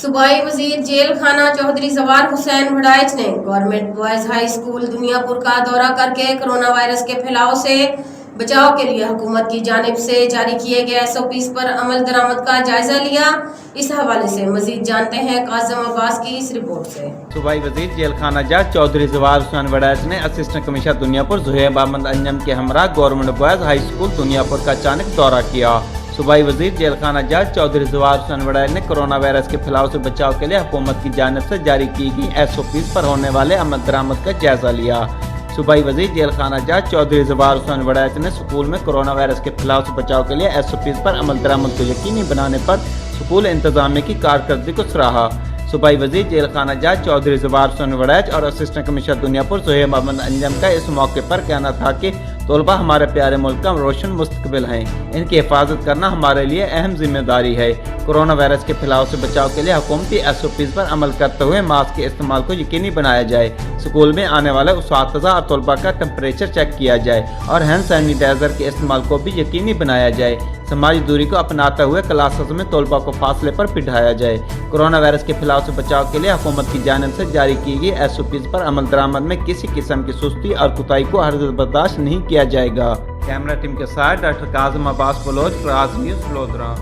सूबाई वजीर जेल खाना चौधरी जवार हुसैन वड़ाइच ने government boys high school Duniyapur का दौरा करके कोरोना वायरस के फैलाव से बचाव के लिए हुकूमत की जानिब से जारी किए गए SOPs पर अमल दरामद का जायजा लिया। इस हवाले से मजीद जानते हैं कासिम अब्बास की इस रिपोर्ट से। सूबाई वजीर जेल खाना जज चौधरी जवार हुसैन वड़ाइच ने असिस्टेंट कमिश्नर दुनियापुर ज़ुहैब अहमद अंजम के हमरा government boys high school Duniyapur का अचानक दौरा किया। सूबाई वजीर जेल खाना जज चौधरी जवार हुसैन वड़ाइच ने कोरोना वायरस के फैलाव से बचाव के लिए हुकूमत की जानिब से जारी की गई SOPs पर होने वाले अमल दरामद का जायजा लिया। सूबाई वजीर जेल खाना जज चौधरी जवार हुसैन वड़ाइच ने स्कूल में कोरोना वायरस के फैलाव से बचाव के लिए SOPs पर अमल दरामद को यकीनी बनाने पर स्कूल इंतजामिया की कारकर्दगी को सराहा। सूबाई वजीर जेल खाना जज चौधरी जवार हुसैन वड़ाइच और असिस्टेंट कमिश्नर दुनियापुर ज़ुहैब अहमद अंजम का इस मौके पर कहना था कि तलबा हमारे प्यारे मुल्क का रोशन मुस्तकबिल हैं, इनकी हिफाजत करना हमारे लिए अहम जिम्मेदारी है। कोरोना वायरस के फैलाव से बचाव के लिए हुकूमती SOPs पर अमल करते हुए मास्क के इस्तेमाल को यकीनी बनाया जाए, स्कूल में आने वाले उस्ताज़ा और तलबा का टेम्परेचर चेक किया जाए और हैंड सैनिटाइजर के इस्तेमाल को भी यकीनी बनाया जाए। समाजी दूरी को अपनाते हुए क्लासेस में तलबा को फासले पर बिठाया जाए। कोरोना वायरस के फैलाव से बचाव के लिए हुकूमत की जानिब से जारी की गई SOPs पर अमल दरामद में किसी किस्म की सुस्ती और कोताही को हरगिज़ बर्दाश्त नहीं किया जाएगा। कैमरा टीम के साथ डॉक्टर कासिम अब्बास बलोच, प्राज न्यूज़, वडोदरा।